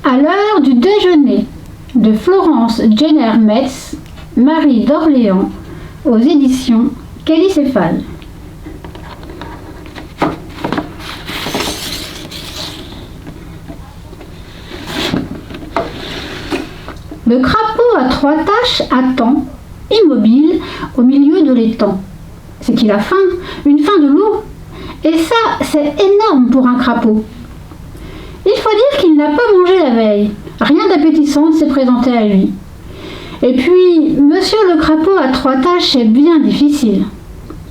À l'heure du déjeuner de Florence Jenner Metz, Marie d'Orléans, aux éditions Calicéphale. Le crapaud à 3 taches attend, immobile, au milieu de l'étang. C'est qu'il a faim, une faim de loup. Et ça, c'est énorme pour un crapaud. Il faut dire qu'il n'a pas mangé la veille. Rien d'appétissant ne s'est présenté à lui. Et puis, monsieur le crapaud à 3 taches est bien difficile.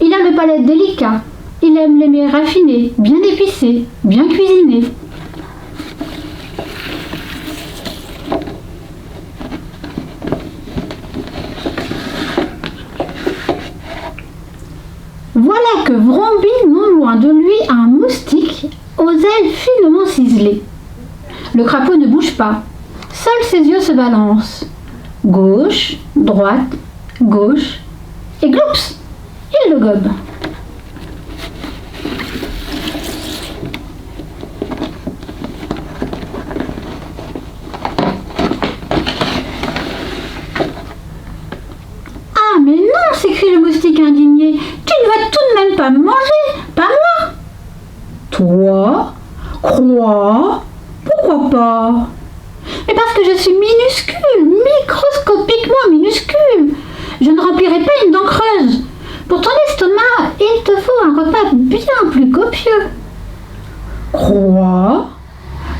Il a le palais délicat. Il aime les mets raffinés, bien épicés, bien cuisinés. Voilà que vrombit non loin de lui un moustique aux ailes finement ciselées. Le crapaud ne bouge pas. Seuls ses yeux se balancent. Gauche, droite, gauche, et gloups, il le gobe. Ah, mais non, s'écrie le moustique indigné, tu ne vas tout de même pas me manger, pas moi. Toi? Quoi? Pourquoi pas? Mais parce que je suis minuscule, microscopiquement minuscule. Je ne remplirai pas une dent creuse. Pour ton estomac, il te faut un repas bien plus copieux. Quoi?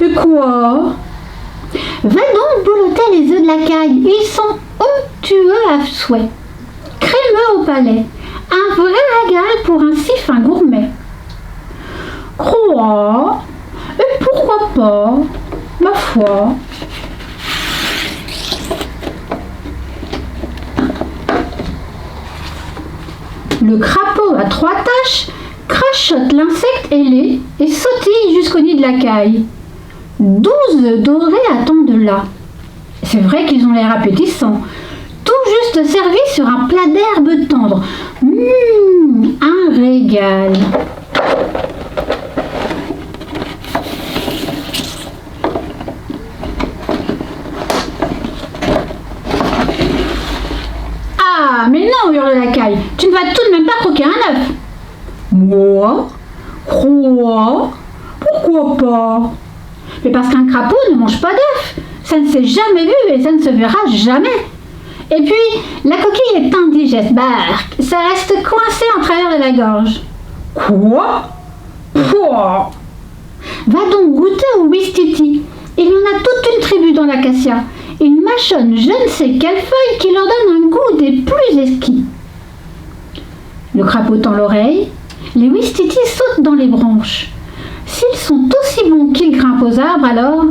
Et quoi? Va donc boulotter les œufs de la caille. Ils sont onctueux à souhait. Crémeux au palais. Un vrai régal pour un si fin gourmet. Quoi? Et pourquoi pas? Ma foi. Le crapaud à 3 taches crachote l'insecte ailé et sautille jusqu'au nid de la caille. 12 œufs dorés attendent là. C'est vrai qu'ils ont l'air appétissants. Tout juste servis sur un plat d'herbes tendres. Un régal. Ah, mais non, hurle la caille, tu ne vas tout de même pas croquer un œuf. Moi? Quoi? Pourquoi pas? Mais parce qu'un crapaud ne mange pas d'œufs. Ça ne s'est jamais vu et ça ne se verra jamais. Et puis, la coquille est indigeste. Ça reste coincé en travers de la gorge. Quoi? Pouah! Va donc goûter au Ouistiti. Il y en a toute une tribu dans l'acacia. Ils mâchonnent je ne sais quelle feuille qui leur donne un goût des plus exquis. Le crapaud tend l'oreille. Les Ouistiti sautent dans les branches. S'ils sont aussi bons qu'ils grimpent aux arbres, alors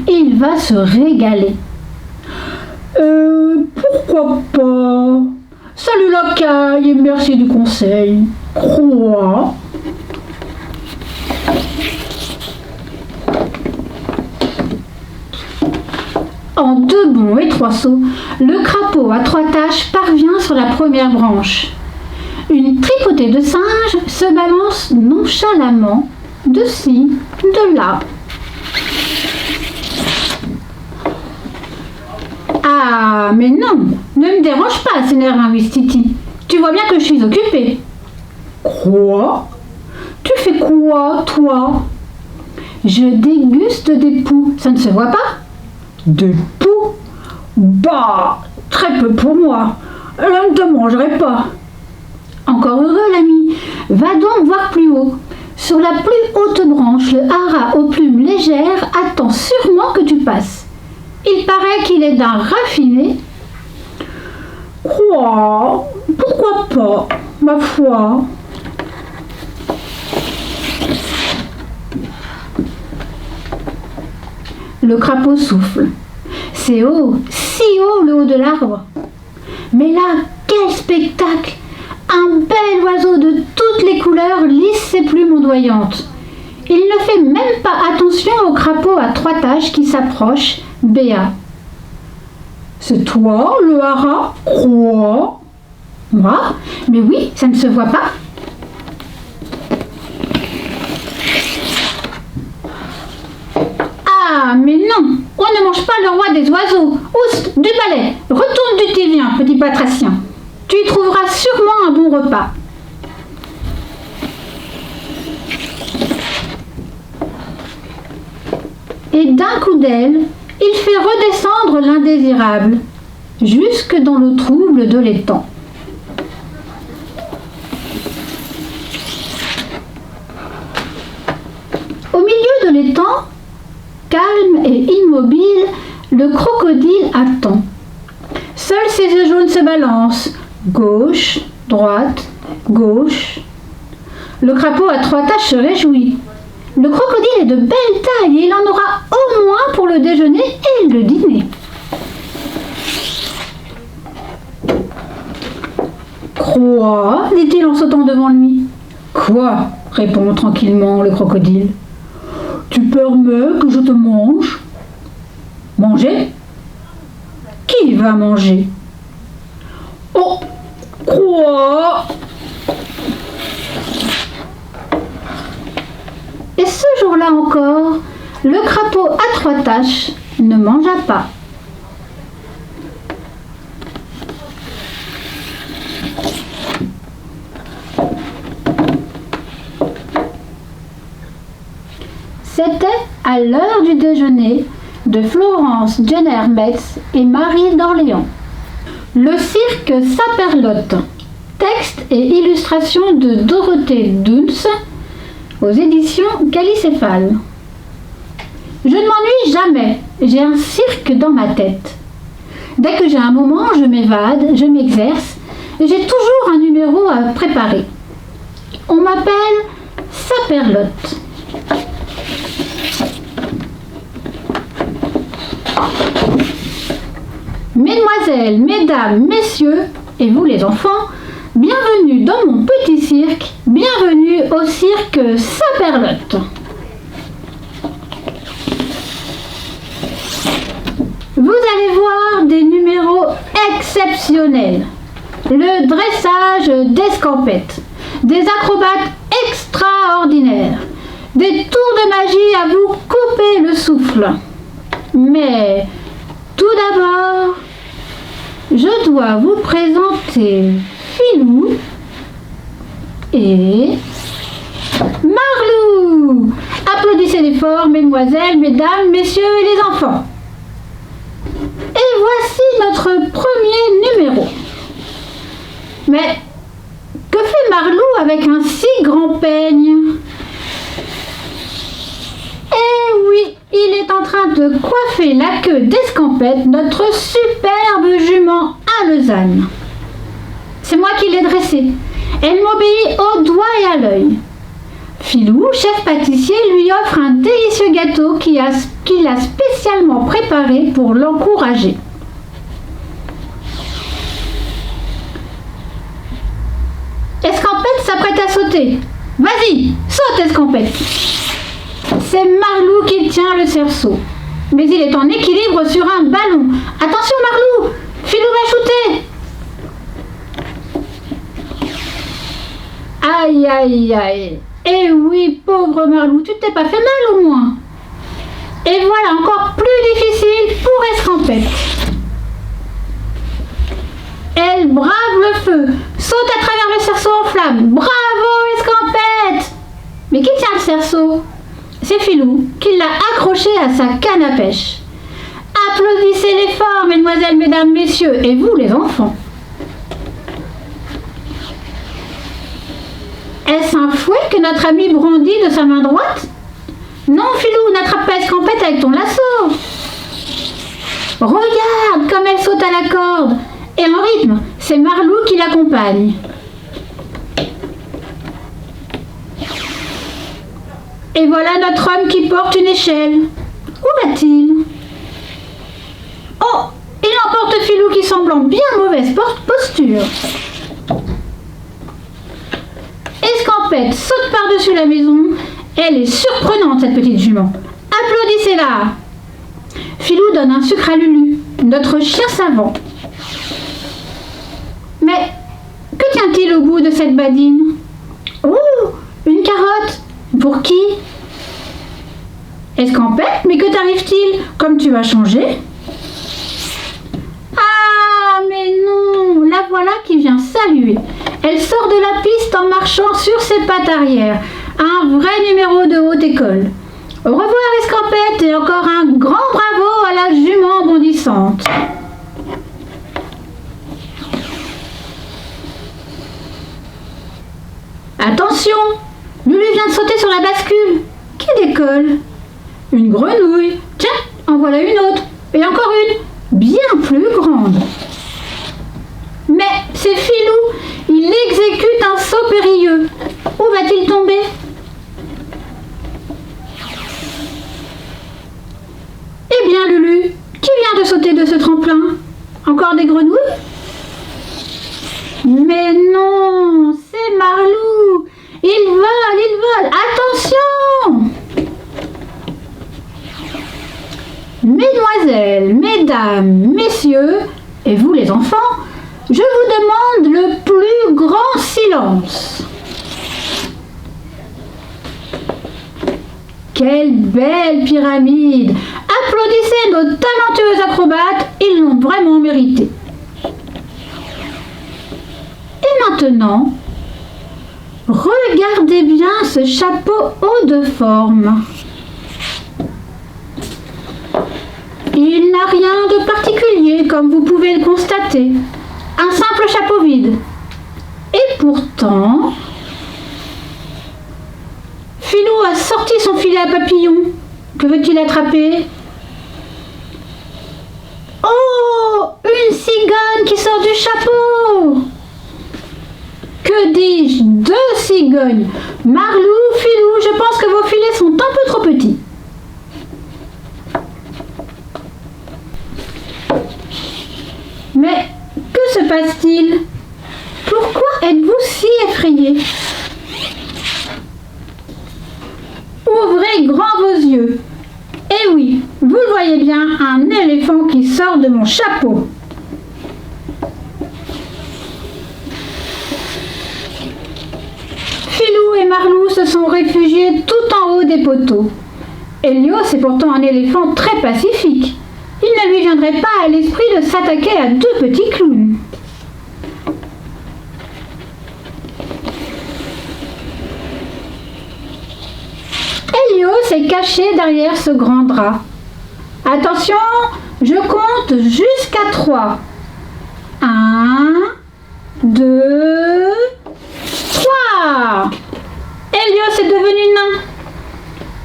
il va se régaler. Pourquoi pas? Salut la caille et merci du conseil. Croix. En 2 bonds et 3 sauts, le crapaud à 3 taches parvient sur la première branche. Une tripotée de singes se balance nonchalamment de ci, de là. Ah, mais non, ne me dérange pas, s'énerve un Ouistiti. Tu vois bien que je suis occupée. Quoi? Tu fais quoi, toi? Je déguste des poux, ça ne se voit pas? Des poux? Bah, très peu pour moi. Je ne te mangerai pas. Encore heureux, l'ami. Va donc voir plus haut. Sur la plus haute branche, le hara aux plumes légères attend sûrement que tu passes. Il paraît qu'il est d'un raffiné. Quoi? Pourquoi pas? Ma foi. Le crapaud souffle. C'est haut, si haut le haut de l'arbre. Mais là, quel spectacle! Un bel oiseau de toutes les couleurs lisse ses plumes ondoyantes. Il ne fait même pas attention au crapaud à 3 taches qui s'approche, béat. C'est toi, le hara? Quoi? Moi? Mais oui, ça ne se voit pas. Ah, mais non, on le roi des oiseaux. Oust, du palais. Retourne du Tévien, petit batracien. Tu y trouveras sûrement un bon repas. Et d'un coup d'aile, il fait redescendre l'indésirable, jusque dans l'eau trouble de l'étang. Au milieu de l'étang, calme et immobile, le crocodile attend. Seuls ses yeux jaunes se balancent, gauche, droite, gauche. Le crapaud à 3 taches se réjouit. Le crocodile est de belle taille et il en aura au moins pour le déjeuner et le dîner. Quoi ? Dit-il en sautant devant lui. Quoi ? Répond tranquillement le crocodile. Tu permets que je te mange ? Manger ? Qui va manger ? Oh, quoi ? Et ce jour-là encore, le crapaud à 3 taches ne mangea pas. C'était à l'heure du déjeuner de Florence Jenner Metz et Marie d'Orléans. Le cirque Saperlotte. Texte et illustration de Dorothée Dunz aux éditions Calicéphale. Je ne m'ennuie jamais, j'ai un cirque dans ma tête. Dès que j'ai un moment, je m'évade, je m'exerce et j'ai toujours un numéro à préparer. On m'appelle Saperlotte. Mesdemoiselles, mesdames, messieurs, et vous les enfants, bienvenue dans mon petit cirque, bienvenue au cirque Saperlotte. Vous allez voir des numéros exceptionnels. Le dressage d'escampette, des acrobates extraordinaires, des tours de magie à vous couper le souffle. Mais tout d'abord, je dois vous présenter Filou et Marlou. Applaudissez-les fort, mesdemoiselles, mesdames, messieurs et les enfants. Et voici notre premier numéro. Mais que fait Marlou avec un si grand peigne ? Eh oui, il est en train de coiffer la queue d'Escampette, notre superbe jument alezane. C'est moi qui l'ai dressée. Elle m'obéit au doigt et à l'œil. Filou, chef pâtissier, lui offre un délicieux gâteau qu'il a spécialement préparé pour l'encourager. Escampette s'apprête à sauter. Vas-y, saute Escampette. C'est Marlou qui tient le cerceau. Mais il est en équilibre sur un ballon. Attention Marlou, Filou va shooter. Aïe, aïe, aïe. Eh oui, pauvre Marlou, tu t'es pas fait mal au moins. Et voilà encore plus difficile pour Escampette. Elle brave le feu, saute à travers le cerceau en flammes. Bravo Escampette! Mais qui tient le cerceau? C'est Filou qui l'a accroché à sa canne à pêche. Applaudissez-les fort, mesdemoiselles, mesdames, messieurs, et vous les enfants. Est-ce un fouet que notre ami brandit de sa main droite? Non, Filou, n'attrape pas Escampette avec ton lasso. Regarde comme elle saute à la corde. Et en rythme, c'est Marlou qui l'accompagne. Et voilà notre homme qui porte une échelle. Où va-t-il? Oh, il emporte Filou qui semble en bien mauvaise posture. Escampette saute par-dessus la maison. Elle est surprenante, cette petite jument. Applaudissez-la. Filou donne un sucre à Lulu, notre chien savant. Mais que tient-il au bout de cette badine? Oh, une carotte. Pour qui? Escampette, mais que t'arrive-t-il? Comme tu as changé? la voilà qui vient saluer. Elle sort de la piste en marchant sur ses pattes arrière. Un vrai numéro de haute école. Au revoir Escampette et encore un grand bravo à la jument bondissante. Attention, Lulu vient de sauter sur la bascule. Qui décolle? Une grenouille. Tiens, en voilà une autre. Et encore une, bien plus grande. Mais c'est Filou, il exécute un saut périlleux. Où va-t-il tomber? Eh bien Lulu, qui vient de sauter de ce tremplin? Encore des grenouilles? Mais non, c'est Marlou. Il vole, attention! Mesdemoiselles, mesdames, messieurs, et vous les enfants, je vous demande le plus grand silence. Quelle belle pyramide! Applaudissez nos talentueux acrobates, ils l'ont vraiment mérité. Et maintenant, regardez bien ce chapeau haut de forme. Il n'a rien de particulier, comme vous pouvez le constater. Un simple chapeau vide. Et pourtant, Filou a sorti son filet à papillon. Que veut-il attraper? Oh, une cigogne qui sort du chapeau! Que dis-je? Deux cigognes. Marlou, Filou, je pense que vos filets sont un peu trop petits. Mais que se passe-t-il? Pourquoi êtes-vous si effrayés? Ouvrez grand vos yeux. Eh oui, vous le voyez bien, un éléphant qui sort de mon chapeau. Filou et Marlou se sont réfugiés tout en haut des poteaux. Hélios est pourtant un éléphant très pacifique. Il ne lui viendrait pas à l'esprit de s'attaquer à deux petits clowns. Hélios est caché derrière ce grand drap. Attention, je compte jusqu'à 3. 1, 2, 3. Hélios est devenu nain.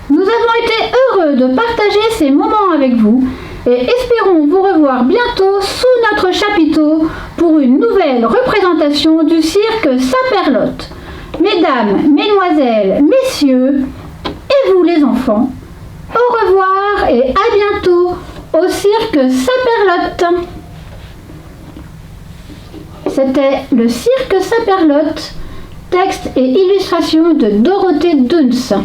Nous avons été heureux de partager ces moments avec vous et espérons vous revoir bientôt sous notre chapiteau pour une nouvelle représentation du cirque Saperlotte. Mesdames, mesdemoiselles, messieurs, et vous les enfants, au revoir et à bientôt au cirque Saperlotte. C'était le cirque Saperlotte, texte et illustration de Dorothée Dunz.